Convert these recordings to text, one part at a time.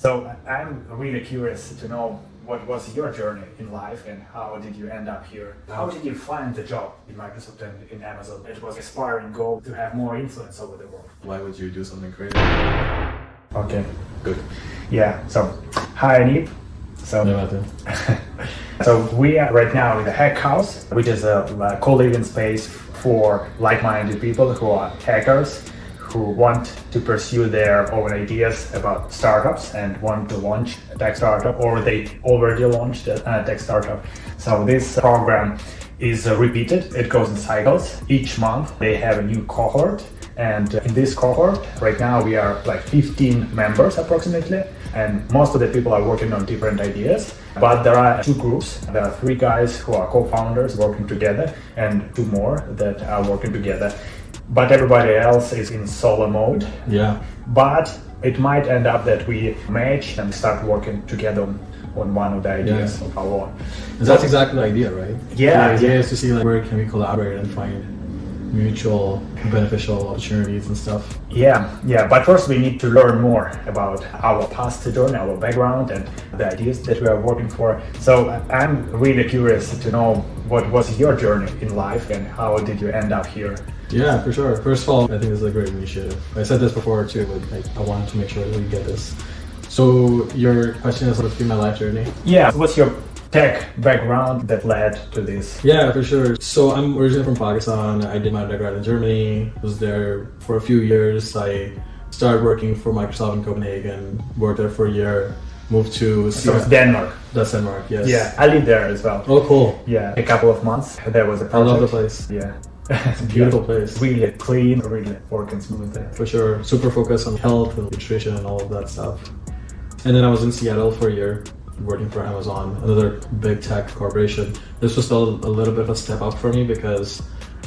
So I'm really curious to know what was your journey in life and how did you end up here? How did you find the job in Microsoft and in Amazon? It was an aspiring goal to have more influence over the world. Why would you do something crazy? Okay, Good. yeah. So, hi Uneeb. So we are right now in the Hack House, which is a co-living space for like-minded people who are hackers, who want to pursue their own ideas about startups and want to launch a tech startup, or they already launched a tech startup. So this program is repeated. It goes in cycles. Each month they have a new cohort. And in this cohort, right now we are like 15 members approximately, and most of the people are working on different ideas. But there are two groups. There are 3 guys who are co-founders working together, and 2 more that are working together. But everybody else is in solo mode. Yeah. But it might end up that we match and start working together on one of the ideas of our own. That's exactly the idea, right? Yeah. The idea is to see like where can we collaborate and find mutual beneficial opportunities and stuff. Yeah. But first we need to learn more about our past journey, our background, and the ideas that we are working for. So I'm really curious to know what was your journey in life and how did you end up here? Yeah, for sure. First of all, I think this is a great initiative. I said this before too, but I wanted to make sure that we get this. So your question is what's been my life journey? Yeah, what's your tech background that led to this? Yeah, for sure. So I'm originally from Pakistan. I did my undergrad in Germany, was there for a few years. I started working for Microsoft in Copenhagen, worked there for a year, moved to So it's Denmark. That's Denmark, yes. Yeah, I lived there as well. Oh, cool. Yeah, a couple of months. There was a I project. love the place. Yeah. It's a beautiful place. Really clean, really working smoothly. For sure. Super focused on health and nutrition and all of that stuff. And then I was in Seattle for a year working for Amazon, another big tech corporation. This was still a little bit of a step up for me because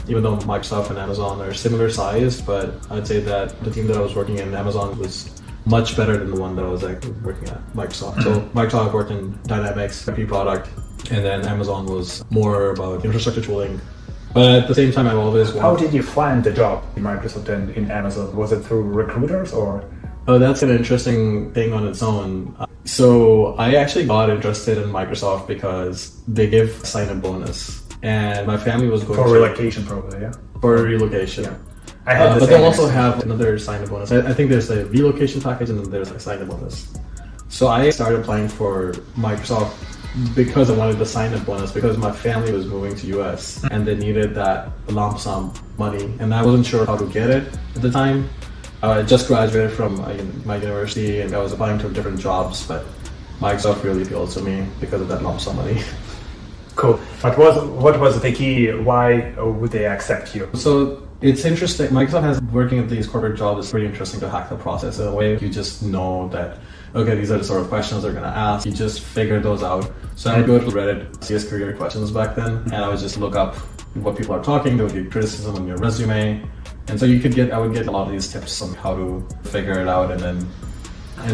even though Microsoft and Amazon are similar size, but I'd say that the team that I was working in Amazon was much better than the one that I was working at Microsoft. So Microsoft worked in Dynamics, IP product, and then Amazon was more about infrastructure tooling. But at the same time, I've always wanted... How did you find the job in Microsoft and in Amazon? Was it through recruiters or? Oh, that's an interesting thing on its own. So I actually got interested in Microsoft because they give sign-up bonus. And my family was going for relocation probably, yeah? For relocation. Yeah. I had the but same they'll also experience. have another sign-up bonus. I think there's a relocation package and then there's a sign-up bonus. So I started applying for Microsoft because I wanted the sign-up bonus because my family was moving to US and they needed that lump sum money and I wasn't sure how to get it at the time. I just graduated from my university and I was applying to different jobs, but Microsoft really appealed to me because of that lump sum money. Cool. But what was the key? Why would they accept you? So it's interesting. Microsoft has working at these corporate jobs is pretty interesting to hack the process in a way. You just know that, okay, these are the sort of questions they're going to ask. You just figure those out. So I would go to Reddit, CS career questions back then, and I would just look up what people are talking. There would be criticism on your resume. And so I would get a lot of these tips on how to figure it out and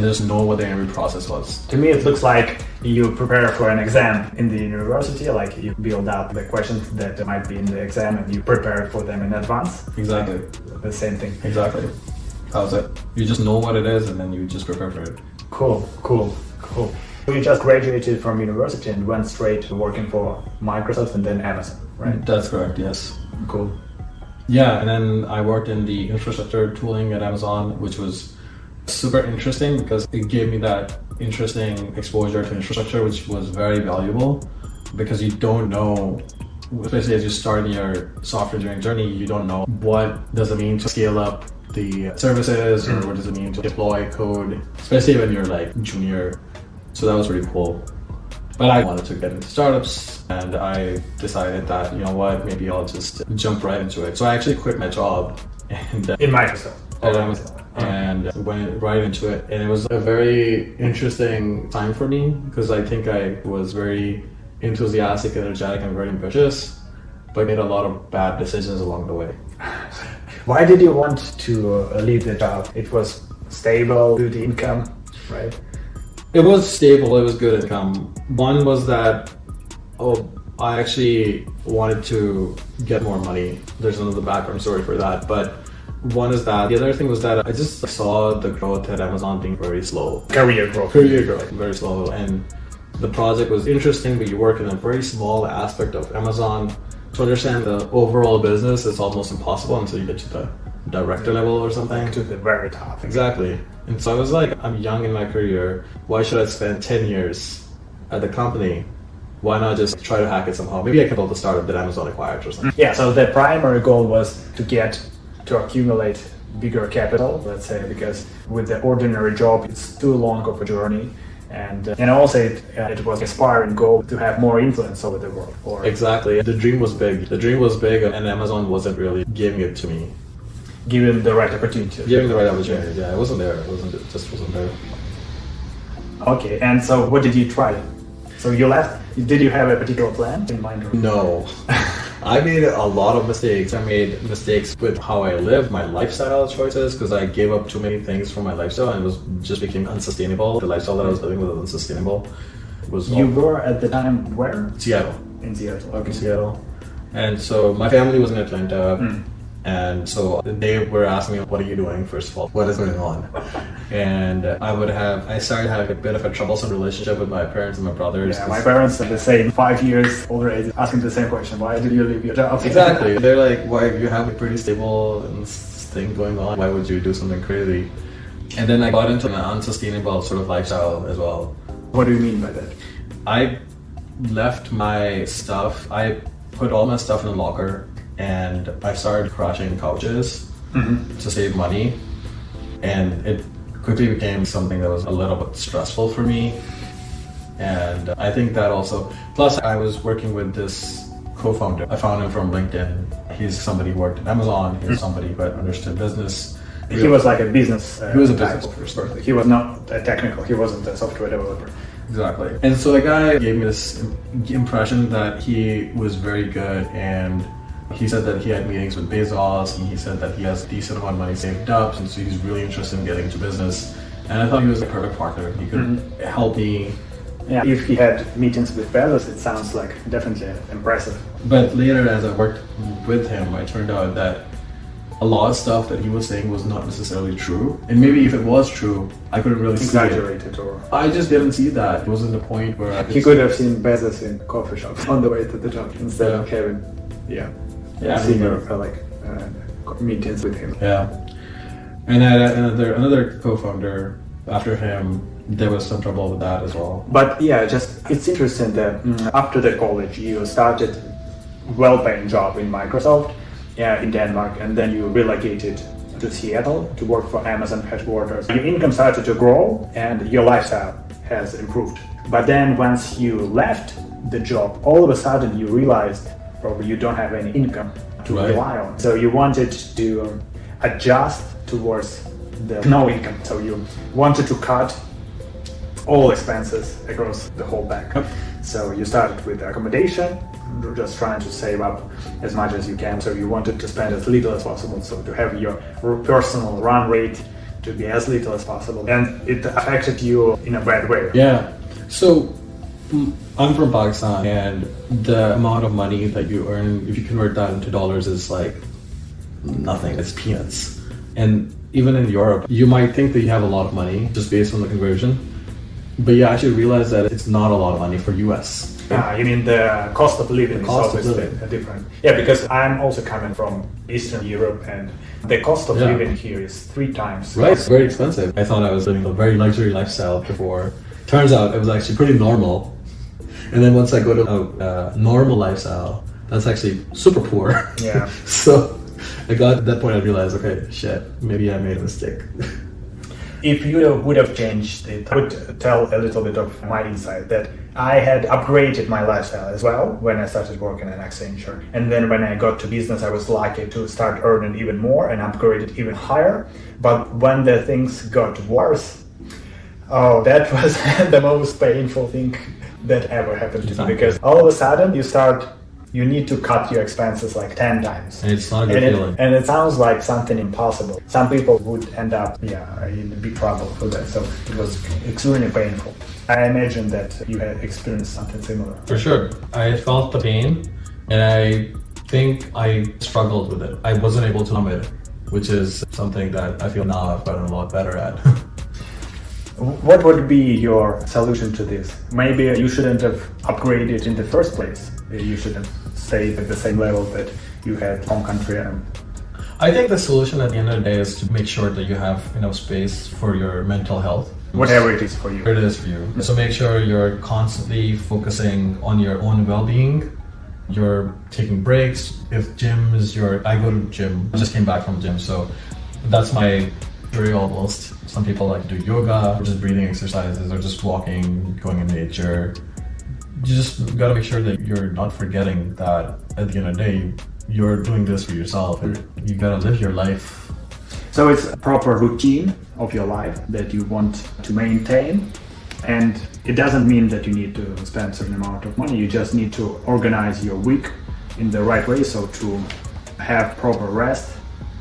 just know what the interview process was. To me, it looks like you prepare for an exam in the university, like you build up the questions that might be in the exam and you prepare for them in advance. Exactly. The same thing. Exactly. That was it. You just know what it is and then you just prepare for it. Cool. You just graduated from university and went straight to working for Microsoft and then Amazon, right? That's correct, yes. Cool. Yeah, and then I worked in the infrastructure tooling at Amazon, which was super interesting because it gave me that interesting exposure to infrastructure, which was very valuable because you don't know, especially as you start in your software engineering journey, you don't know what does it mean to scale up the services or what does it mean to deploy code, especially when you're like junior. So that was really cool. But I wanted to get into startups and I decided that, you know what, maybe I'll just jump right into it. So I actually quit my job and in Microsoft. at Amazon and went right into it. And it was a very interesting time for me because I think I was very enthusiastic, energetic, and very ambitious, but made a lot of bad decisions along the way. Why did you want to leave the job? It was stable, good income, right? It was stable, it was good income. One was that, I actually wanted to get more money. There's another background story for that, but One is that. The other thing was that I just saw the growth at Amazon being very slow. Career growth. Career growth, very slow. And the project was interesting, but you work in a very small aspect of Amazon. To understand the overall business, it's almost impossible until you get to the director level or something. To the very top. Exactly. And so I was like, I'm young in my career. Why should I spend 10 years at the company? Why not just try to hack it somehow? Maybe I can build a startup that Amazon acquired or something. Yeah, so the primary goal was to accumulate bigger capital, let's say, because with the ordinary job, it's too long of a journey. And also it was an aspiring goal to have more influence over the world. Exactly. The dream was big. And Amazon wasn't really giving it to me. Given the right opportunity. Yeah, it wasn't there. It just wasn't there. Okay, and so what did you try? So you left. Did you have a particular plan in mind? No. I made a lot of mistakes. I made mistakes with how I lived, my lifestyle choices, because I gave up too many things for my lifestyle and just became unsustainable. The lifestyle that I was living was unsustainable. You were at the time where? Seattle. In Seattle. Okay, Seattle. And so my family was in Atlanta. And so they were asking me, what are you doing, first of all? What is going on? And I started having a bit of a troublesome relationship with my parents and my brothers. Yeah, my parents are the same, 5 years older age, asking the same question. Why did you leave your job? Exactly. They're like, why, you have a pretty stable thing going on. Why would you do something crazy? And then I got into an unsustainable sort of lifestyle as well. What do you mean by that? I left my stuff. I put all my stuff in a locker. And I started crashing couches to save money, and it quickly became something that was a little bit stressful for me. And I think that also, plus I was working with this co-founder. I found him from LinkedIn. He's somebody who worked at Amazon. He's somebody who understood business. He was like a business. He was a business person. He was not a technical. He wasn't a software developer. Exactly. And so the guy gave me this impression that he was very good, and he said that he had meetings with Bezos, and he said that he has a decent amount of money saved up, and so he's really interested in getting into business. And I thought he was a perfect partner. He could help me. Yeah, if he had meetings with Bezos, it sounds like definitely impressive. But later, as I worked with him, it turned out that a lot of stuff that he was saying was not necessarily true. And maybe if it was true, I couldn't really see it. Exaggerated, or I just didn't see that. It wasn't the point where he could have seen Bezos in coffee shops on the way to the job instead of having senior meetings with him. Yeah. And I had another co-founder after him. There was some trouble with that as well. But yeah, it's interesting that after the college you started well-paying job in Microsoft in Denmark, and then you relocated to Seattle to work for Amazon headquarters. Your income started to grow and your lifestyle has improved. But then once you left the job, all of a sudden you realized probably you don't have any income to rely on. So you wanted to adjust towards the no income. So you wanted to cut all expenses across the whole bank. So you started with accommodation, just trying to save up as much as you can. So you wanted to spend as little as possible. So to have your personal run rate to be as little as possible. And it affected you in a bad way. Yeah. So I'm from Pakistan, and the amount of money that you earn, if you convert that into dollars, is like nothing. It's peanuts. And even in Europe, you might think that you have a lot of money just based on the conversion, but you actually realize that it's not a lot of money for US. You mean the cost of living is always different. Yeah, because I'm also coming from Eastern Europe, and the cost of living here is 3 times. Right, it's very expensive. I thought I was living a very luxury lifestyle before. Turns out it was actually pretty normal. And then once I go to a normal lifestyle, that's actually super poor. Yeah. So I got to that point, I realized, okay, shit, maybe I made a mistake. If you would have changed it, I would tell a little bit of my insight that I had upgraded my lifestyle as well when I started working at Accenture. And then when I got to business, I was lucky to start earning even more and upgrade it even higher. But when the things got worse, that was the most painful thing that ever happened to me, because all of a sudden you need to cut your expenses like 10 times. And it's not a good feeling. And it sounds like something impossible. Some people would end up in big trouble for that. So it was extremely painful. I imagine that you had experienced something similar. For sure. I felt the pain, and I think I struggled with it. I wasn't able to numb it which is something that I feel now I've gotten a lot better at. What would be your solution to this? Maybe you shouldn't have upgraded in the first place. You should have stayed at the same level that you had home country. I think the solution at the end of the day is to make sure that you have enough space for your mental health. Whatever it is for you. Whatever it is for you. So make sure you're constantly focusing on your own well-being. You're taking breaks. If gym is I go to gym. I just came back from gym, so that's my career almost. Some people like to do yoga, or just breathing exercises, or just walking, going in nature. You just gotta make sure that you're not forgetting that at the end of the day, you're doing this for yourself. You gotta live your life. So it's a proper routine of your life that you want to maintain. And it doesn't mean that you need to spend a certain amount of money. You just need to organize your week in the right way. So to have proper rest.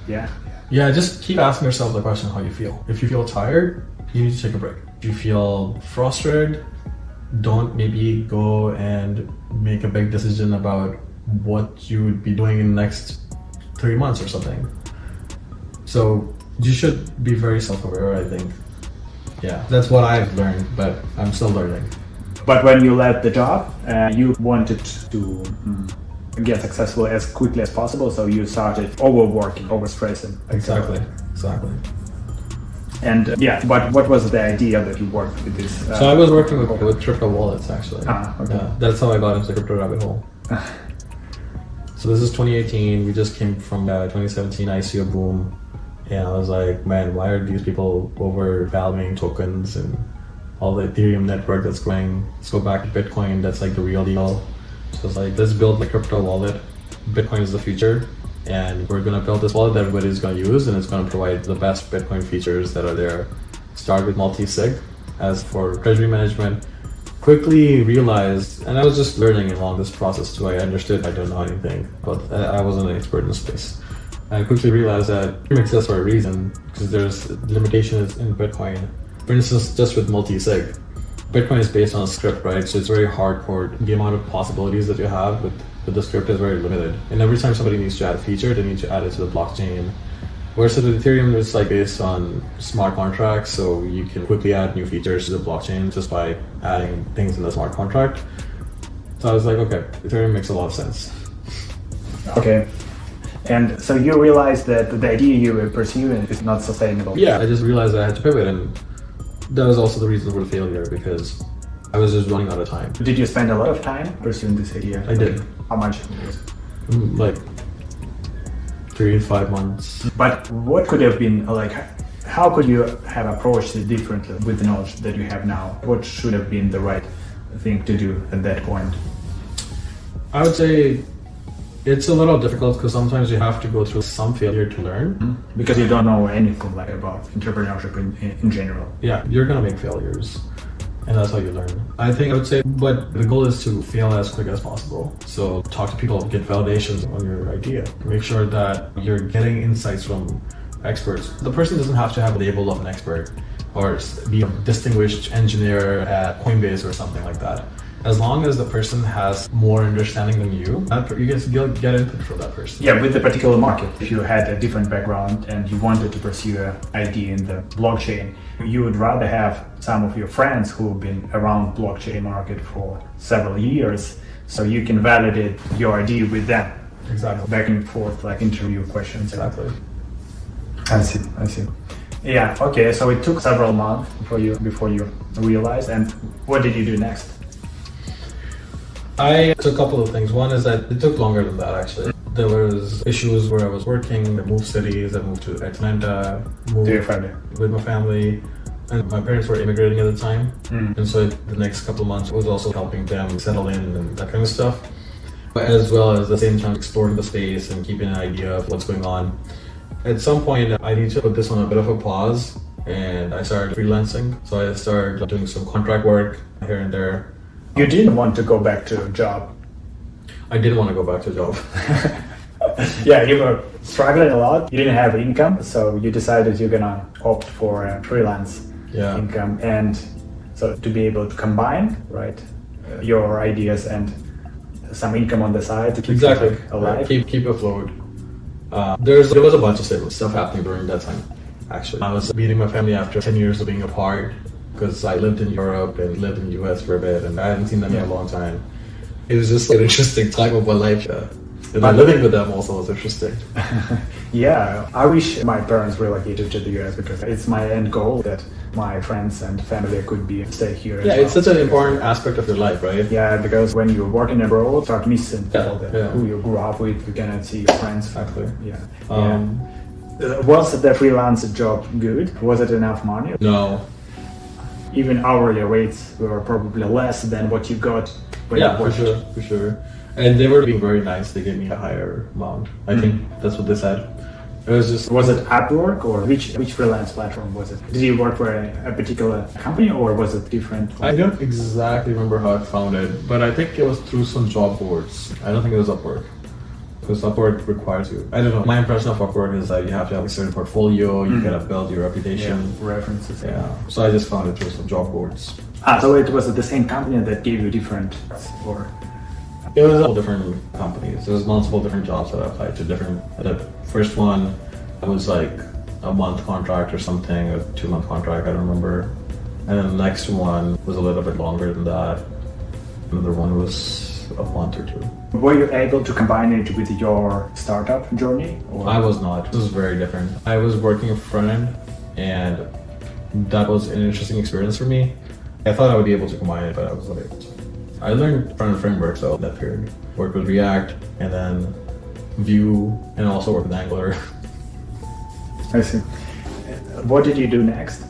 Yeah. Yeah, just keep asking yourself the question how you feel. If you feel tired, you need to take a break. If you feel frustrated, don't maybe go and make a big decision about what you would be doing in the next 3 months or something. So you should be very self-aware, I think. Yeah, that's what I've learned, but I'm still learning. But when you left the job, you wanted to get successful as quickly as possible, so you started overworking, overstressing. Exactly. And but what was the idea that you worked with this? So I was working with crypto wallets, actually. Okay. Yeah, that's how I got into the crypto rabbit hole. So this is 2018. We just came from 2017 ICO boom. And I was like, man, why are these people overvaluing tokens and all the Ethereum network that's growing? Let's go back to Bitcoin. That's like the real deal. So it's like, let's build the crypto wallet. Bitcoin is the future. And we're going to build this wallet that everybody's going to use. And it's going to provide the best Bitcoin features that are there. Start with multi-sig. As for treasury management, quickly realized, and I was just learning along this process too. I understood I don't know anything, but I wasn't an expert in the space. I quickly realized that it exists for a reason, because there's limitations in Bitcoin. For instance, just with multi-sig, Bitcoin is based on a script, right? So it's very hardcore. The amount of possibilities that you have with the script is very limited. And every time somebody needs to add a feature, they need to add it to the blockchain. Whereas with Ethereum, it's like based on smart contracts, so you can quickly add new features to the blockchain just by adding things in the smart contract. So I was like, okay, Ethereum makes a lot of sense. Okay. And so you realized that the idea you were pursuing is not sustainable. Yeah, I just realized I had to pivot, and that was also the reason for the failure, because I was just running out of time. Did you spend a lot of time pursuing this idea? I did. How much? Like 3 to 5 months. But what could have been like? How could you have approached it differently with the knowledge that you have now? What should have been the right thing to do at that point? I would say it's a little difficult because sometimes you have to go through some failure to learn. Because you don't know anything like about entrepreneurship in general. Yeah, you're gonna make failures, and that's how you learn. I would say, but the goal is to fail as quick as possible. So talk to people, get validations on your idea. Make sure that you're getting insights from experts. The person doesn't have to have a label of an expert or be a distinguished engineer at Coinbase or something like that. As long as the person has more understanding than you can get input from that person. Yeah, with the particular market. If you had a different background and you wanted to pursue an idea in the blockchain, you would rather have some of your friends who've been around blockchain market for several years, so you can validate your idea with them. Exactly. Back and forth, like interview questions. Exactly. I see. Yeah, okay, so it took several months before you realized, and what did you do next? I took a couple of things. One is that it took longer than that, actually. There was issues where I was working, I moved cities, I moved to Atlanta, moved To your family? with my family, and my parents were immigrating at the time. And so the next couple of months was also helping them settle in and that kind of stuff. But as well as the same time exploring the space and keeping an idea of what's going on. At some point, I need to put this on a bit of a pause, and I started freelancing. So I started doing some contract work here and there. You didn't want to go back to a job. I didn't want to go back to a job. Yeah, you were struggling a lot. You didn't have income, so you decided you're gonna opt for a freelance income, and so to be able to combine, right, your ideas and some income on the side to keep you alive. Keep afloat. There was a bunch of stuff happening during that time. Actually, I was meeting my family after 10 years of being apart because I lived in Europe and lived in the US for a bit, and I hadn't seen them in a long time. It was just an interesting time of my life. And living with them also was interesting. Yeah, I wish my parents relocated to the US because it's my end goal that my friends and family could stay here. Yeah, it's such an important aspect of your life, right? Yeah, because when you're working abroad, you start missing people who you grew up with. You cannot see your friends. Exactly. Yeah. Was the freelance job good? Was it enough money? No. Even hourly rates were probably less than what you got. For sure. And they were being very nice. They gave me a higher amount. I think that's what they said. It was just. Was it Upwork or which freelance platform was it? Did you work for a particular company or was it different? I don't exactly remember how I found it, but I think it was through some job boards. I don't think it was Upwork. Because Upwork requires you. I don't know. My impression of Upwork is that you have to have a certain portfolio. You gotta build your reputation. References. Yeah. So I just found it through some job boards. So it was the same company that gave you different, or? It was all different companies. There was multiple different jobs that I applied to. The first one was like a month contract or something, a 2-month contract, I don't remember. And then the next one was a little bit longer than that. Another one was a month or 2. Were you able to combine it with your startup journey? Or? I was not. This was very different. I was working front end, and that was an interesting experience for me. I thought I would be able to combine it, but I wasn't able to. I learned front-end frameworks though that period. Worked with React and then Vue, and also worked with Angular. I see. What did you do next?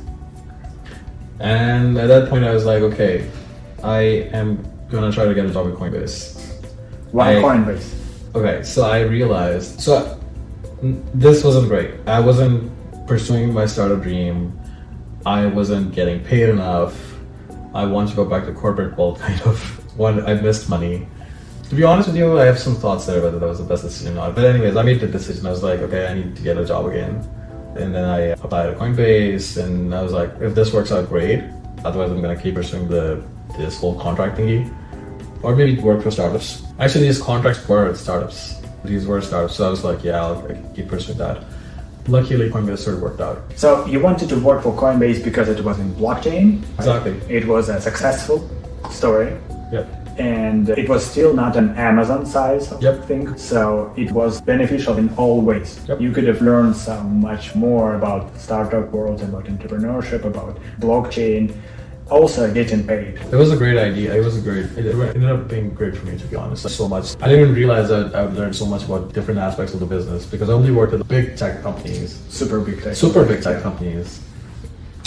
And at that point I was like, okay, I am gonna try to get a job at Coinbase. Why Coinbase? Okay, so I realized, this wasn't great. I wasn't pursuing my startup dream. I wasn't getting paid enough. I wanted to go back to corporate world, kind of. I missed money. To be honest with you, I have some thoughts there whether that was the best decision or not. But anyways, I made the decision. I was like, okay, I need to get a job again. And then I applied to Coinbase, and I was like, if this works out, great. Otherwise, I'm gonna keep pursuing this whole contract thingy. Or maybe work for startups. Actually, these contracts were with startups. These were startups. So I was like, yeah, I'll keep pursuing that. Luckily, Coinbase sort of worked out. So you wanted to work for Coinbase because it was in blockchain? Right? Exactly. It was a successful story. Yep. And it was still not an Amazon size thing. So it was beneficial in all ways. Yep. You could have learned so much more about startup world, about entrepreneurship, about blockchain. Also getting paid. It was a great idea. It ended up being great for me, to be honest. So much. I didn't even realize that I would learn so much about different aspects of the business because I only worked at the big tech companies. Super big tech companies.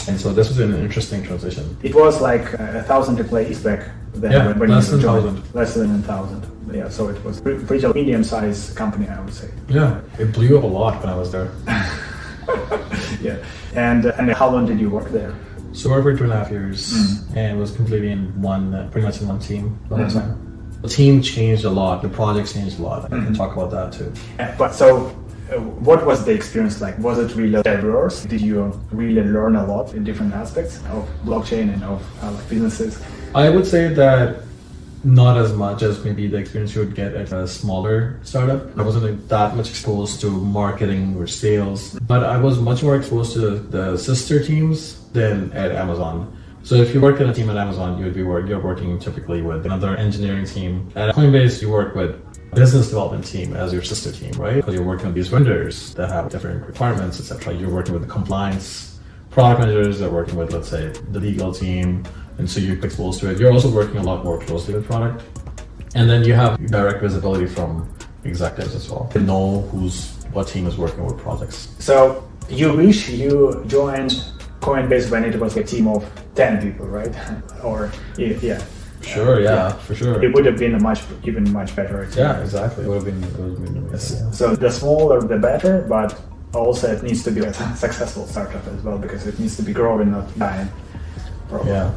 And so this was an interesting transition. It was like 1,000 employees back then. Yeah, when less you than joined. 1,000. Less than 1,000. Yeah, so it was pretty medium-sized company, I would say. Yeah, it blew up a lot when I was there. Yeah, and how long did you work there? So I worked for 2.5 years and was completely pretty much in one team the whole time. The team changed a lot. The project changed a lot. I can talk about that too. But so, what was the experience like? Was it really diverse? Did you really learn a lot in different aspects of blockchain and of businesses? I would say that not as much as maybe the experience you would get at a smaller startup. I wasn't that much exposed to marketing or sales, but I was much more exposed to the sister teams than at Amazon. So if you work in a team at Amazon, you're working typically with another engineering team. At Coinbase, you work with business development team as your sister team, right? Because you're working with these vendors that have different requirements, etc. You're working with the compliance product managers that are working with, let's say, the legal team, and so you're exposed to it. You're also working a lot more closely with product, and then you have direct visibility from executives as well. You know what team is working with projects. So you wish you joined Coinbase when it was a team of 10 people, right? Or yeah. Sure, yeah, for sure. It would have been even much better experience. Yeah, exactly. It would have been amazing. Yeah. So the smaller the better, but also it needs to be a successful startup as well because it needs to be growing, not dying. Probably. Yeah.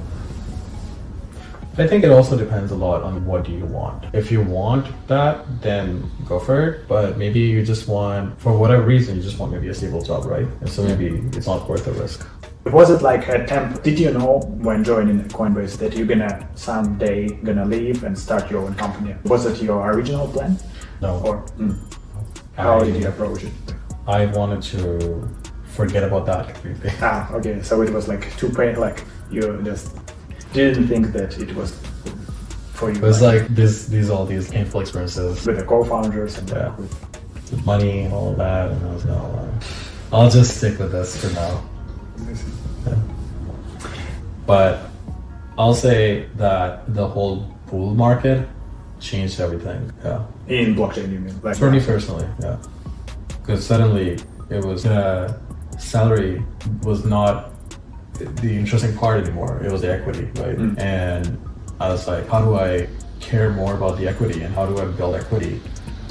I think it also depends a lot on what do you want. If you want that, then go for it. But maybe you just want, for whatever reason, you just want maybe a stable job, right? And so maybe it's not worth the risk. Was it like a temp? Did you know when joining Coinbase that you're someday gonna leave and start your own company? Was it your original plan? No. How did you approach it? I wanted to forget about that completely. Okay. So it was like too pain. Like you just didn't think that it was for you. It was like all these painful experiences with the co-founders and with money and all that, and I was no, I'll just stick with this for now. Yeah. But I'll say that the whole bull market changed everything. Yeah. In blockchain, you mean? Like for me personally, yeah. Because suddenly it was salary was not the interesting part anymore. It was the equity, right? And I was like, how do I care more about the equity and how do I build equity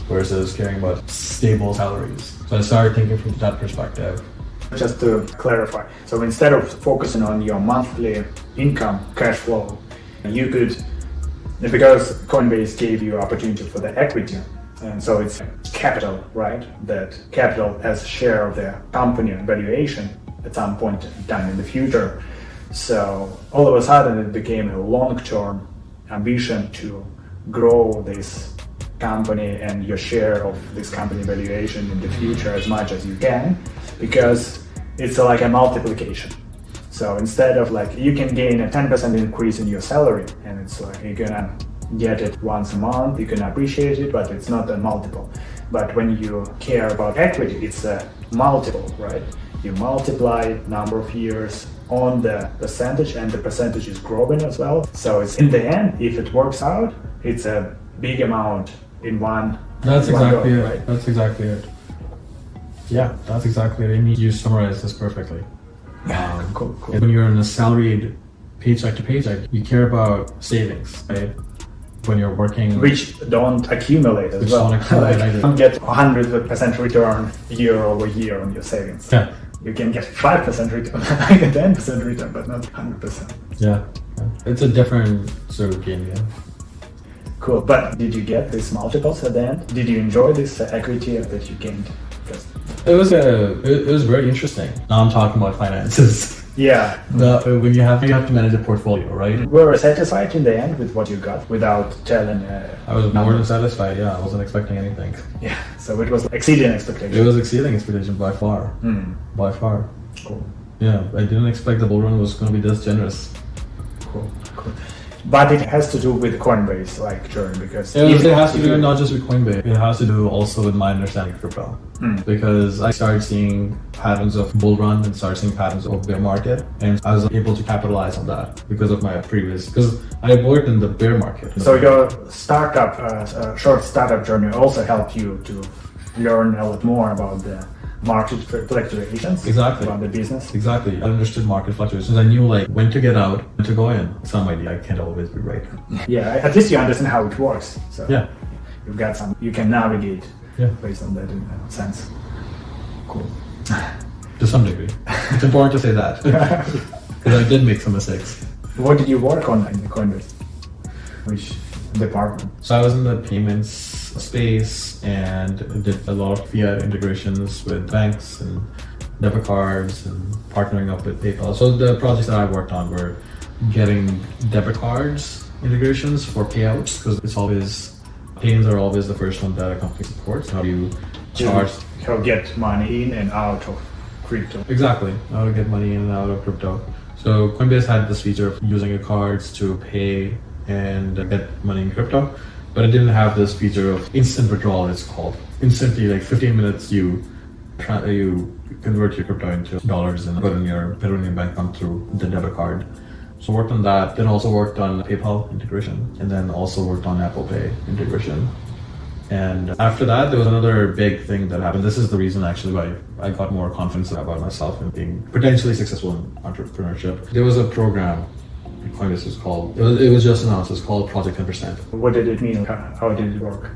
versus caring about stable salaries? So I started thinking from that perspective. Just to clarify, so instead of focusing on your monthly income, cash flow, you could, because Coinbase gave you opportunity for the equity, and so it's capital, right? That capital as share of the company valuation at some point in time in the future. So all of a sudden it became a long-term ambition to grow this company and your share of this company valuation in the future as much as you can, because it's like a multiplication. So instead of like, you can gain a 10% increase in your salary, and it's like you're gonna get it once a month, you can appreciate it, but it's not a multiple. But when you care about equity, it's a multiple, right? You multiply number of years on the percentage, and the percentage is growing as well. So it's in the end, if it works out, it's a big amount in one. That's exactly it. Right? That's exactly it. Yeah, that's exactly it. Amy, you summarized this perfectly. Cool. When you're in a salaried paycheck to paycheck, you care about savings, right? When you're working, which don't accumulate as well. Don't accumulate like, you don't get 100% return year over year on your savings. Yeah. You can get 5% return, like a 10% return, but not 100%. Yeah. It's a different sort of game, yeah. Cool. But did you get these multiples at the end? Did you enjoy this equity that you gained? It was very interesting. Now I'm talking about finances. Yeah. When you have to manage a portfolio, right? Were you satisfied in the end with what you got without telling? I was more than satisfied. Yeah, I wasn't expecting anything. Yeah. So it was exceeding expectations. It was exceeding expectations by far. By far. Cool. Yeah, I didn't expect the bull run was going to be this generous. Cool. But it has to do with Coinbase, like journey, because it has to do not just with Coinbase. It has to do also with my understanding of crypto, because I started seeing patterns of bull run and started seeing patterns of bear market, and I was able to capitalize on that because of my because I worked in the bear market. So your short startup journey also helped you to learn a lot more about the market fluctuations. Exactly. About the business. Exactly. I understood market fluctuations. I knew like when to get out, when to go in. Some idea. I can't always be right. Yeah, at least you understand how it works. So yeah, you've got you can navigate based on that in a sense. Cool. To some degree. It's important to say that. Because I did make some mistakes. What did you work on in the Coinbase? Which department? So I was in the payments space and did a lot of fiat integrations with banks and debit cards and partnering up with PayPal. So the projects that I worked on were getting debit cards integrations for payouts, because it's always, payments are always the first one that a company supports. How do you charge? How to get money in and out of crypto. Exactly, how to get money in and out of crypto. So Coinbase had this feature of using your cards to pay and get money in crypto, but it didn't have this feature of instant withdrawal. It's called instantly, like 15 minutes you convert your crypto into dollars and put it in your bank account through the debit card. So worked on that, then also worked on PayPal integration, and then also worked on Apple Pay integration. And after that, there was another big thing that happened. This is the reason actually why I got more confidence about myself and being potentially successful in entrepreneurship. There was a program Coinbase was called, it was just announced, it's called Project 10%. What did it mean? How did it work?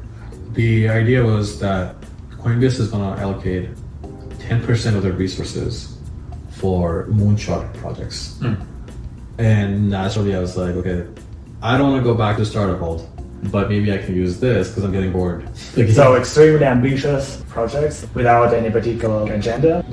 The idea was that Coinbase is going to allocate 10% of their resources for moonshot projects. And naturally I was like, okay, I don't want to go back to startup world. but maybe I can use this because I'm getting bored. So extremely ambitious projects without any particular agenda.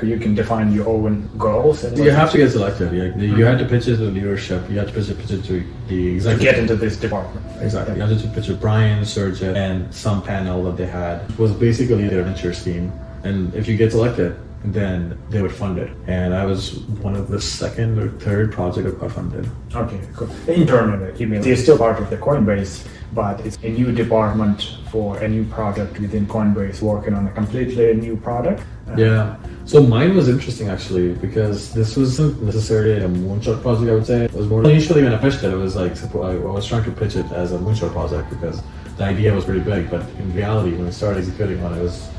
You can define your own goals. And you have to get selected. You had to pitch it to leadership. You had to pitch it to the executive. To get into this department. Exactly. You had to pitch it Brian, Surgeon, and some panel that they had. It was basically their venture scheme. And if you get selected, then they would fund it. And I was one of the second or third project that got funded. Okay, cool. Internally, you mean you're still part of the Coinbase, but it's a new department for a new product within Coinbase, working on a completely new product. Yeah. So mine was interesting actually, because this wasn't necessarily a moonshot project, I would say. It was more initially when I pitched it, it was like, I was trying to pitch it as a moonshot project because the idea was pretty big, but in reality, when I started executing on it, it was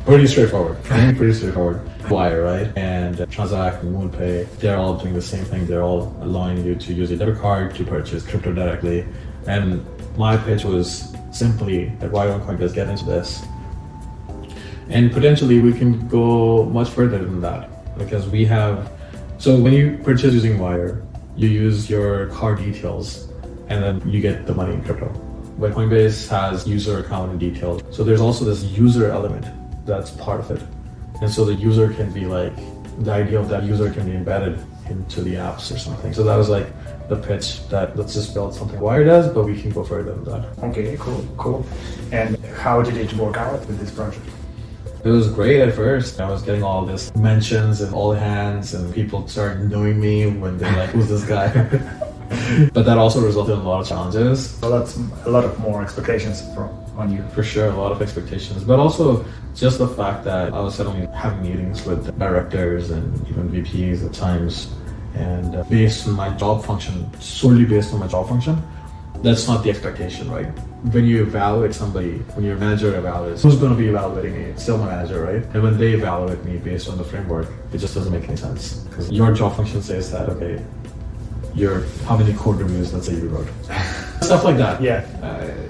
pretty straightforward. Wire, right? And Transact and MoonPay, they're all doing the same thing. They're all allowing you to use a debit card to purchase crypto directly. And my pitch was simply that why don't Coinbase get into this? And potentially we can go much further than that because we have, so when you purchase using Wire, you use your card details and then you get the money in crypto. But Coinbase has user account and details. So there's also this user element that's part of it. And so the user can be like, the idea of that user can be embedded into the apps or something. So that was like the pitch that let's just build something Wire does, but we can go further than that. Okay, cool. And how did it work out with this project? It was great at first. I was getting all this mentions and all hands and people started knowing me when they're like, who's this guy? But that also resulted in a lot of challenges. So that's a lot of more expectations on you. For sure, a lot of expectations, but also just the fact that I was suddenly having meetings with directors and even VPs at times, and based on my job function, solely based on my job function, that's not the expectation, right? When you evaluate somebody, when your manager evaluates, who's going to be evaluating me? It's still my manager, right? And when they evaluate me based on the framework, it just doesn't make any sense because your job function says that, okay, how many code reviews, let's say you wrote. Stuff like that. Yeah.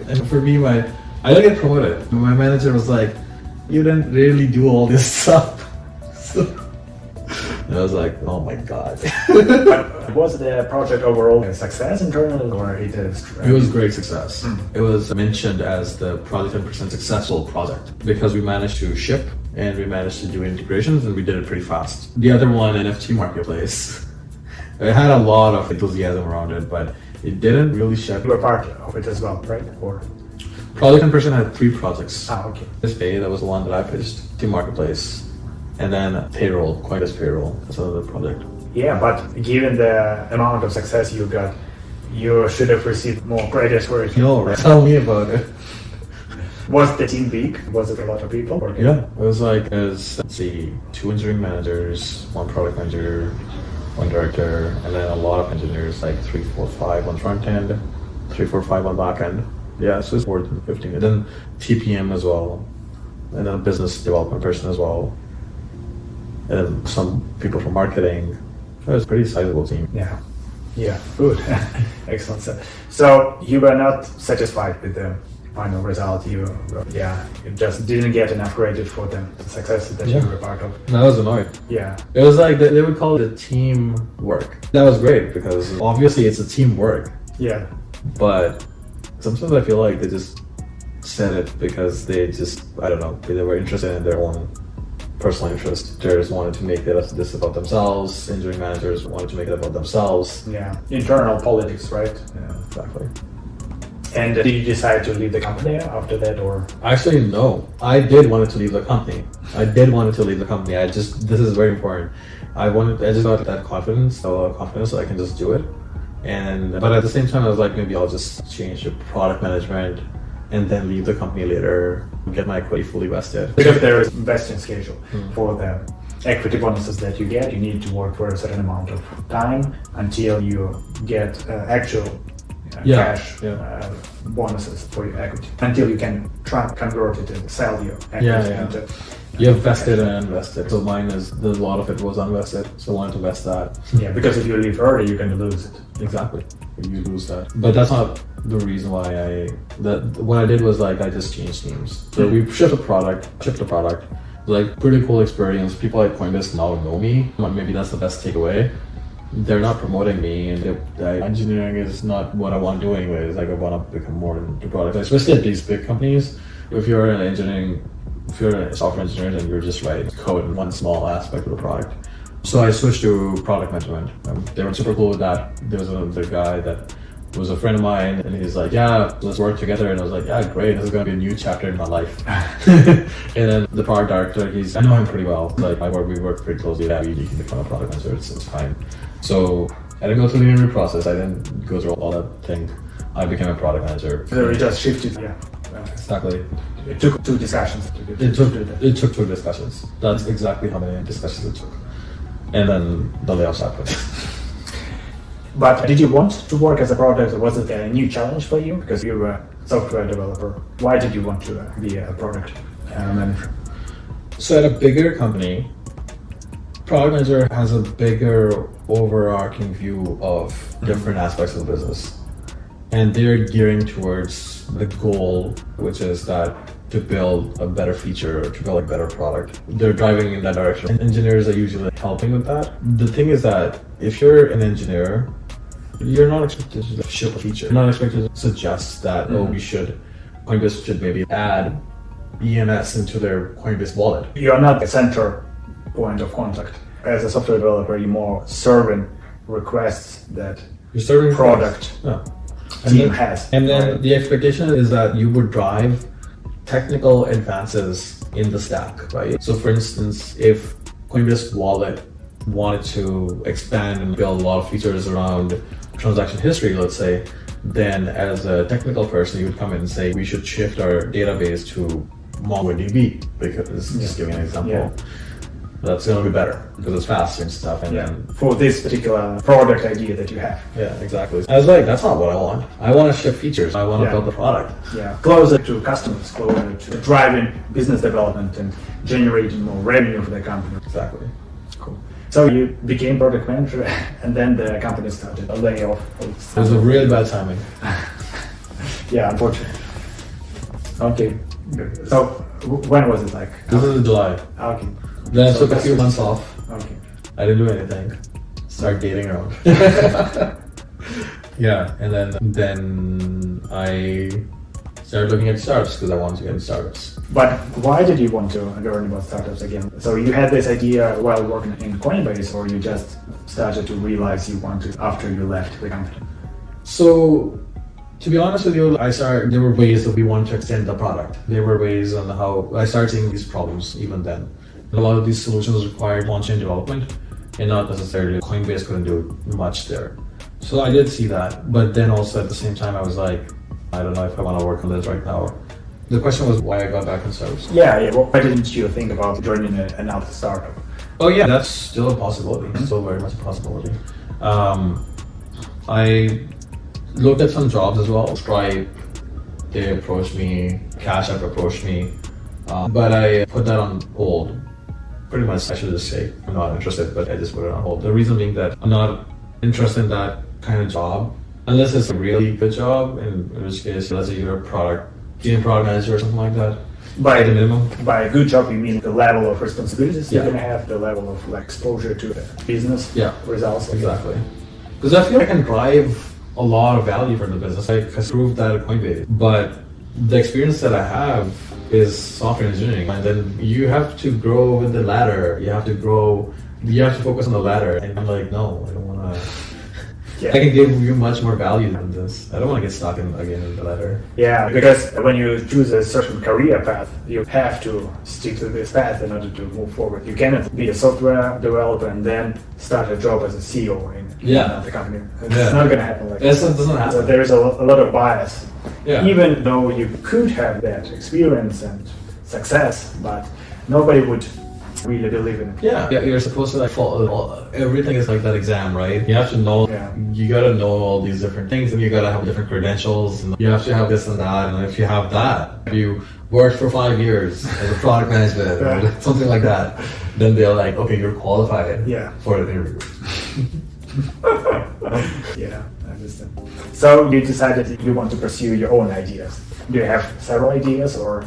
And for me, I didn't get promoted. My manager was like, you didn't really do all this stuff. And I was like, oh my God. But was the project overall a success internally or it is? It was great success. It was mentioned as the project 10% successful project because we managed to ship and we managed to do integrations and we did it pretty fast. The other one, NFT marketplace, it had a lot of enthusiasm around it, but it didn't really ship. You were part of it as well, right? Or Project 10% had 3 projects. Okay. This pay, that was the one that I pitched, Team Marketplace, and then Payroll, Coinbase Payroll, that's another project. Yeah, but given the amount of success you got, you should have received more credit for it. No, right? Tell me about it. Was the team big? Was it a lot of people? Yeah, it was like, let's see, 2 engineering managers, 1 product manager, 1 director, and then a lot of engineers, like 3, 4, 5 on front end, 3, 4, 5 on back end. Yeah, so it's more than 15. And then TPM as well, and then a business development person as well, and then some people from marketing. It was a pretty sizable team. Yeah, good. Excellent. So you were not satisfied with the final result. You just didn't get enough credit for the success that you were part of. I was annoyed. Yeah. It was like, they would call it team work. That was great because obviously it's a teamwork. Yeah. But sometimes I feel like they just said it because they just, I don't know, they were interested in their own personal interest. Directors wanted to make this about themselves. Engineering managers wanted to make it about themselves. Yeah. Internal politics, right? Yeah, exactly. And did you decide to leave the company after that, or? Actually, no. I did want to leave the company. This is very important. I just got that confidence so I can just do it. But at the same time, I was like, maybe I'll just change to product management and then leave the company later, get my equity fully vested. Because there is vesting schedule for the equity bonuses that you get. You need to work for a certain amount of time until you get actual cash bonuses for your equity. Until you can convert it and sell your equity into. You have vested and unvested. So mine a lot of it was unvested. So I wanted to vest that. Yeah, because if you leave early, you can lose it. Exactly. You lose that. But that's not the reason why what I did was like, I just changed teams. So we shipped a product. Like, pretty cool experience. People at Coinbase now know me. Maybe that's the best takeaway. they're not promoting me, and engineering is not what I want to do anyways. Like I want to become more into product, especially at these big companies. If you're a software engineer, then you're just writing code in one small aspect of the product. So I switched to product management. They were super cool with that. There was another guy that was a friend of mine, and he's like, yeah, let's work together. And I was like, yeah, great. This is going to be a new chapter in my life. And then the product director, I know him pretty well. Like we work pretty closely. Yeah, you can become a product manager. It's fine. So I didn't go through the interview process. I didn't go through all that thing. I became a product manager. So we just shifted. Yeah. Exactly. It took 2 discussions. It took 2 discussions. That's exactly how many discussions it took. And then the layoffs happened. But did you want to work as a product, or was it a new challenge for you? Because you were a software developer. Why did you want to be a product manager? So at a bigger company, product manager has a bigger overarching view of different aspects of the business. And they're gearing towards the goal, which is that to build a better feature or to build a better product. They're driving in that direction. And engineers are usually helping with that. The thing is that if you're an engineer, you're not expected to ship a feature. You're not expected to suggest that, Coinbase should maybe add EMS into their Coinbase wallet. You are not the center point of contact. As a software developer, you're more serving requests that you're serving product team has. And then the expectation is that you would drive technical advances in the stack, right? So for instance, if Coinbase wallet wanted to expand and build a lot of features around transaction history, let's say, then as a technical person, you would come in and say, we should shift our database to MongoDB, because just giving an example. That's going to be better because it's faster and stuff. And then for this particular product idea that you have. Yeah, exactly. I was like, that's not what I want. I want to ship features. I want to build the product. Yeah, closer to customers, closer to driving business development and generating more revenue for the company. Exactly. Cool. So you became product manager, and then the company started a layoff. It was a really bad timing. Yeah, unfortunately. Okay. Good. So when was it like? This is in July. Okay. Then I took a few months off. Okay. I didn't do anything. Started dating around. Yeah, and then I started looking at startups because I wanted to get into startups. But why did you want to learn about startups again? So you had this idea while working in Coinbase, or you just started to realize you wanted after you left the company? So, to be honest with you, there were ways that we wanted to extend the product. There were ways on how I started seeing these problems even then. A lot of these solutions required on-chain development, and not necessarily Coinbase couldn't do much there. So I did see that, but then also at the same time I was like, I don't know if I want to work on this right now. The question was why I got back in startups. Yeah. Well, why didn't you think about joining another startup? Oh yeah, that's still a possibility. Mm-hmm. Still very much a possibility. I looked at some jobs as well. Stripe, they approached me. Cash App approached me, but I put that on hold. Pretty much, I should just say I'm not interested, but I just put it on hold. The reason being that I'm not interested in that kind of job, unless it's a really good job, in which case, let's say you're a senior product manager or something like that. By the minimum. By a good job, you mean the level of responsibilities you're going to have, the level of exposure to the business results. Exactly. Because I feel I can drive a lot of value from the business. I proved that at Coinbase, but the experience that I have is software engineering, and then you have to grow with the ladder. You have to focus on the ladder. And I'm like, no, I don't want to. I can give you much more value than this. I don't want to get stuck in the ladder. Yeah, because when you choose a certain career path, you have to stick to this path in order to move forward. You cannot be a software developer and then start a job as a CEO in the company. It's not going to happen like that. It doesn't happen. So there is a lot of bias. Yeah. Even though you could have that experience and success, but nobody would really believe in it. Yeah, you're supposed to follow. Everything is like that exam, right? You have to know. You gotta know all these different things, and you gotta have different credentials, and you have to have this and that. And if you have that, if you worked for 5 years as a product management or something like that, then they're like, okay, you're qualified for the interview. Yeah, I understand. So you decided you want to pursue your own ideas. Do you have several ideas, or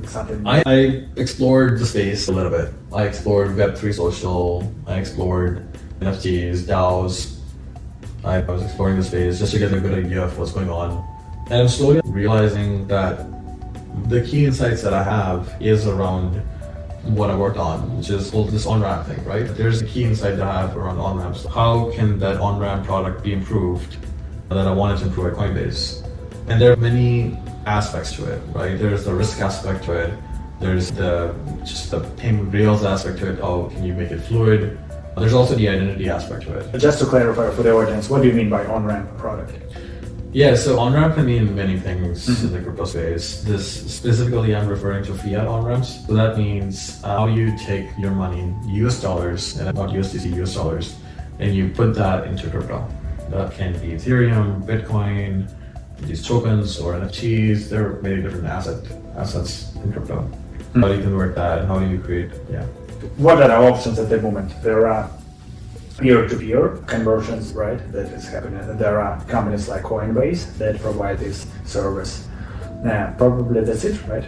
something? I explored the space a little bit. I explored Web3 social. I explored NFTs, DAOs. I was exploring the space just to get a good idea of what's going on. And I'm slowly realizing that the key insights that I have is around what I worked on, which is this on-ramp thing, right? There's a key insight that I have around on-ramps. How can that on-ramp product be improved that I wanted to improve at Coinbase? And there are many aspects to it, right? There's the risk aspect to it. There's the payment rails aspect to it. How can you make it fluid? There's also the identity aspect to it. Just to clarify for the audience, what do you mean by on-ramp product? Yeah, so on-ramp can mean many things in the crypto space. This specifically, I'm referring to fiat on-ramps. So that means how you take your money in US dollars, and not USDC, US dollars, and you put that into crypto. That can be Ethereum, Bitcoin, these tokens or NFTs. There are many different assets in crypto. How do you convert that, and how do you create, What are the options at the moment? There are peer-to-peer conversions, right? That is happening. There are companies like Coinbase that provide this service. Probably that's it, right?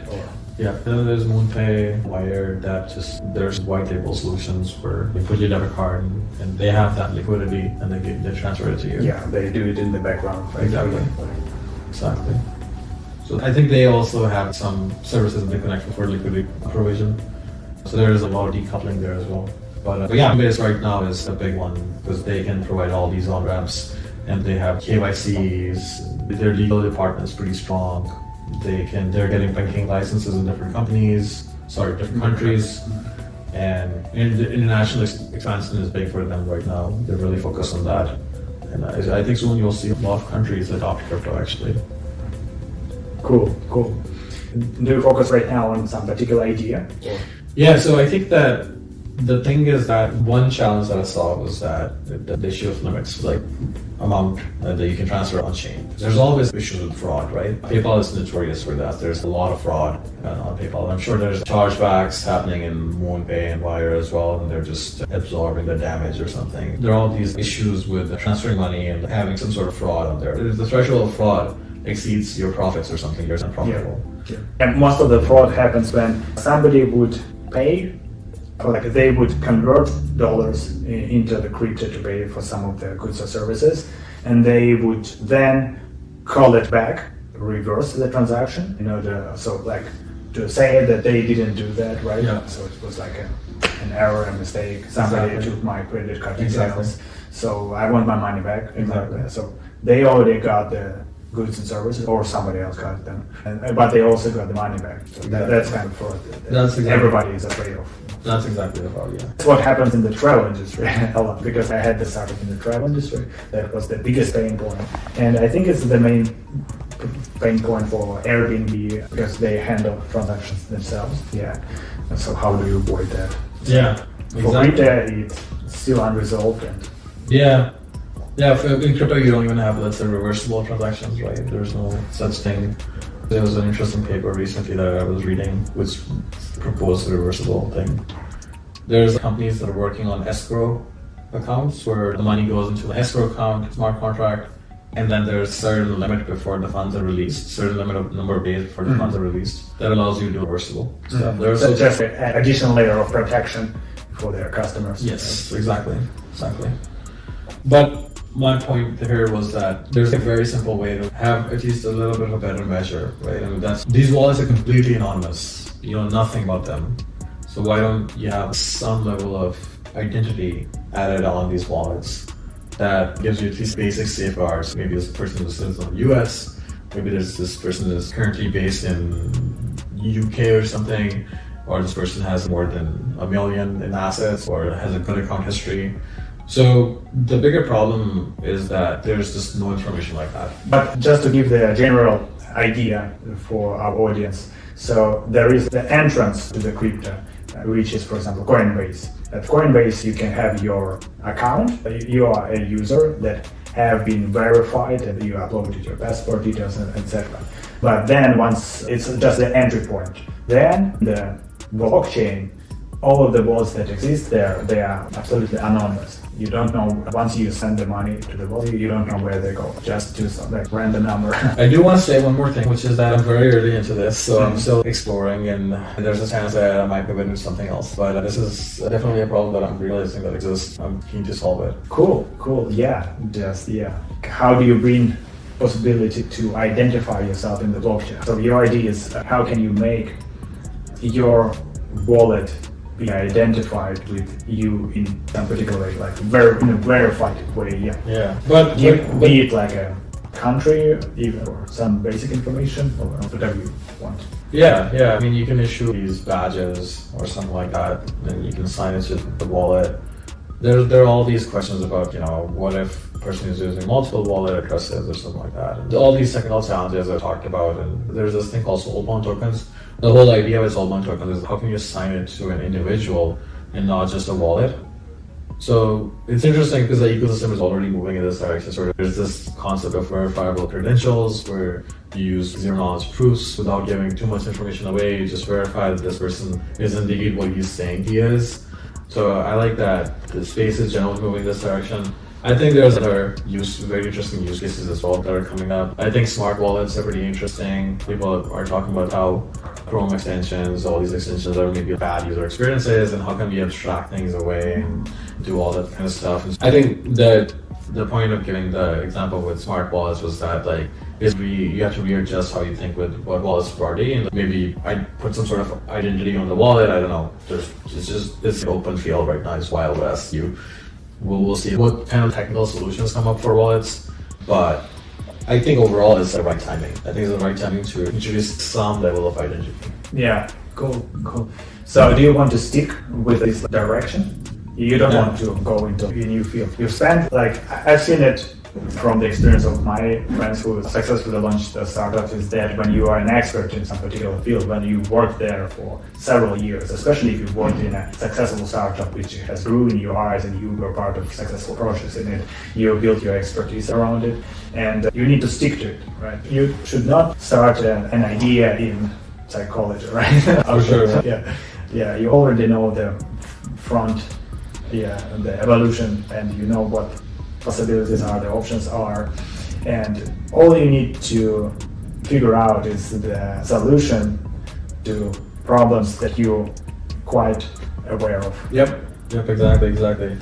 Yeah, then there's MoonPay, Wire, that there's white label solutions where you put your debit card and they have that liquidity and they transfer it to you. Yeah, they do it in the background. Right? Exactly. So I think they also have some services they connect for liquidity provision. So there is a lot of decoupling there as well. But yeah, Coinbase right now is a big one because they can provide all these on-ramps and they have KYCs. Their legal department is pretty strong. They're getting banking licenses in different countries, different countries. And international expansion is big for them right now. They're really focused on that. And I think soon you'll see a lot of countries adopt crypto actually. Cool. Do you focus right now on some particular idea? Yeah, so I think that the thing is that one challenge that I saw was that the issue of limits, like amount that you can transfer on chain. There's always issues with fraud, right? PayPal is notorious for that. There's a lot of fraud on PayPal. I'm sure there's chargebacks happening in MoonPay and Wire as well, and they're just absorbing the damage or something. There are all these issues with transferring money and having some sort of fraud on there. The threshold of fraud exceeds your profits or something. You're unprofitable. Yeah. And most of the fraud happens when somebody would pay, like they would convert dollars into the crypto to pay for some of their goods or services, and they would then call it back, reverse the transaction, to say that they didn't do that, right? Yeah. So it was like an error, a mistake. Somebody took my credit card details, so I want my money back. Exactly. So they already got the goods and services, or somebody else got them, but they also got the money back. So that's kind of fraud. Everybody is afraid of. That's exactly the fraud, yeah. That's what happens in the travel industry a lot, because I had this started in the travel industry. That was the biggest pain point, and I think it's the main pain point for Airbnb because they handle transactions themselves. Yeah, and so how do you avoid that? Yeah, exactly. For retail, it's still unresolved. Yeah, in crypto you don't even have, let's say, reversible transactions, right? There's no such thing. There was an interesting paper recently that I was reading which proposed a reversible thing. There's companies that are working on escrow accounts where the money goes into the escrow account, smart contract, and then there's a certain limit before the funds are released, certain number of days before the funds are released. That allows you to do reversible stuff. So just an additional layer of protection for their customers. Yes, exactly. But my point here was that there's a very simple way to have at least a little bit of a better measure, right? I mean, these wallets are completely anonymous. You know nothing about them. So why don't you have some level of identity added on these wallets that gives you at least basic safeguards? Maybe this person is a citizen of the US, maybe this person is currently based in UK or something, or this person has more than $1 million in assets or has a good account history. So the bigger problem is that there's just no information like that. But just to give the general idea for our audience, so there is the entrance to the crypto, which is, for example, Coinbase. At Coinbase, you can have your account. You are a user that have been verified and you uploaded your passport details, etc. But then once it's just the entry point, then the blockchain, all of the wallets that exist there, they are absolutely anonymous. You don't know, once you send the money to the wallet, you don't know where they go. Just do some like random number. I do want to say one more thing, which is that I'm very early into this, so I'm still exploring, and there's a chance that I might pivot into something else. But this is definitely a problem that I'm realizing that exists. I'm keen to solve it. Cool. Yeah. How do you bring possibility to identify yourself in the blockchain? So your idea is how can you make your wallet be identified with you in some particular way, like in a verified way? Yeah. But be it like a country, even or some basic information, or whatever you want. Yeah. I mean, you can issue these badges or something like that, and you can sign it to the wallet. There are all these questions about, what if a person is using multiple wallet addresses or something like that. And all these technical challenges I talked about, and there's this thing called soulbound tokens. The whole idea with soulbound tokens is how can you assign it to an individual and not just a wallet? So it's interesting because the ecosystem is already moving in this direction. So there's this concept of verifiable credentials where you use zero knowledge proofs without giving too much information away. You just verify that this person is indeed what he's saying he is. So I like that the space is generally moving in this direction. I think there's other very interesting use cases as well that are coming up. I think smart wallets are pretty interesting. People are talking about how Chrome extensions, all these extensions are maybe bad user experiences, and how can we abstract things away and do all that kind of stuff. I think that the point of giving the example with smart wallets was that basically you have to readjust how you think with what wallet's party, and maybe I put some sort of identity on the wallet. I don't know. It's an open field right now. It's Wild West. We'll see what kind of technical solutions come up for wallets, but I think overall it's the right timing. I think it's the right timing to introduce some level of identity. Yeah, cool. So do you want to stick with this direction? You don't want to go into a new field. You spend, I've seen it from the experience of my friends who successfully launched startups, is that when you are an expert in some particular field, when you work there for several years, especially if you've worked in a successful startup which has grew in your eyes and you were part of successful projects in it, you built your expertise around it, and you need to stick to it, right? You should not start an idea in psychology, right? For sure. Yeah, you already know the front, the evolution, and you know what possibilities are, the options are, and all you need to figure out is the solution to problems that you're quite aware of. Yep, exactly.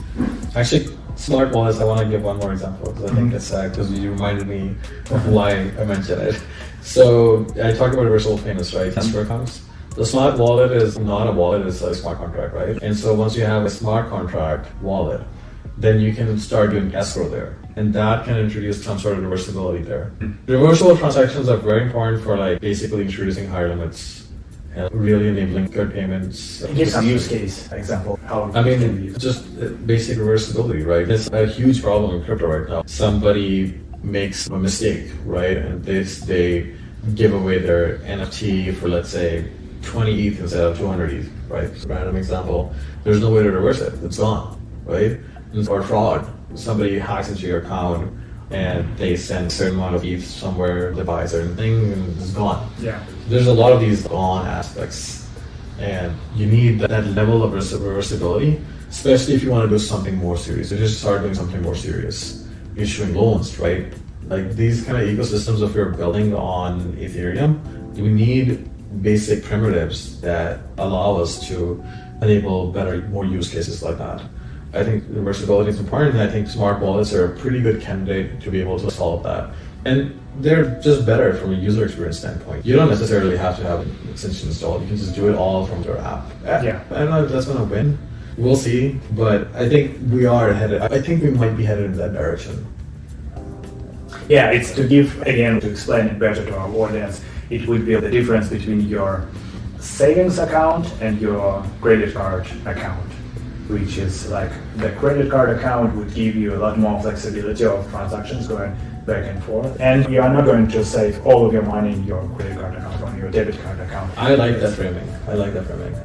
Actually, smart wallets, I want to give one more example because I think it's because you reminded me of why I mentioned it. So I talked about reversible payments, right? Escrow accounts. The smart wallet is not a wallet, it's a smart contract, right? And so once you have a smart contract wallet, then you can start doing escrow there. And that can introduce some sort of reversibility there. Reversible transactions are very important for basically introducing higher limits and really enabling good payments. Give some use case example. Just basic reversibility, right? It's a huge problem in crypto right now. Somebody makes a mistake, right? And they give away their NFT for, let's say, 20 ETH instead of 200 ETH, right? Random example. There's no way to reverse it. It's gone, right? Or fraud. Somebody hacks into your account and they send a certain amount of ETH somewhere, they buy a certain thing, and it's gone. Yeah. There's a lot of these gone aspects, and you need that level of reversibility, especially if you want to do something more serious. You just start doing something more serious, issuing loans, right? These kind of ecosystems, if you're building on Ethereum, we need basic primitives that allow us to enable more use cases like that. I think reversibility is important, and I think smart wallets are a pretty good candidate to be able to solve that. And they're just better from a user experience standpoint. You don't necessarily have to have an extension installed. You can just do it all from your app. Yeah. I don't know if that's going to win. We'll see. But I think we are headed. I think we might be headed in that direction. Yeah, it's to explain it better to our audience, it would be the difference between your savings account and your credit card account, which is the credit card account would give you a lot more flexibility of transactions going back and forth, and you are not going to save all of your money in your credit card account or on your debit card account. I like that framing.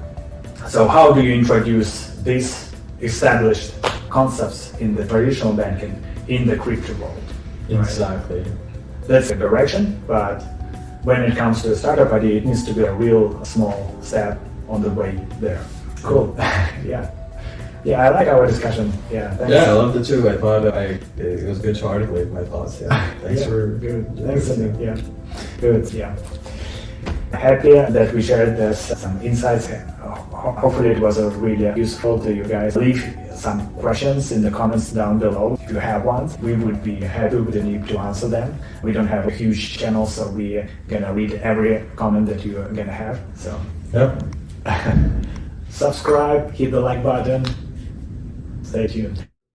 So how do you introduce these established concepts in the traditional banking in the crypto world? Exactly. Right? That's the direction, but when it comes to a startup idea, it needs to be a real small step on the way there. Cool. Yeah. Yeah, I like our discussion. Yeah, thanks. Yeah, I loved it too. I thought it was good to articulate my thoughts. Yeah, thanks Yeah, for good. Thanks, Uneeb. Yeah, good. Yeah, happy that we shared this some insights. Hopefully, it was really useful to you guys. Leave some questions in the comments down below if you have ones. We would be happy with Uneeb to answer them. We don't have a huge channel, so we're gonna read every comment that you're gonna have. So, yep. subscribe, hit the like button. Stay tuned.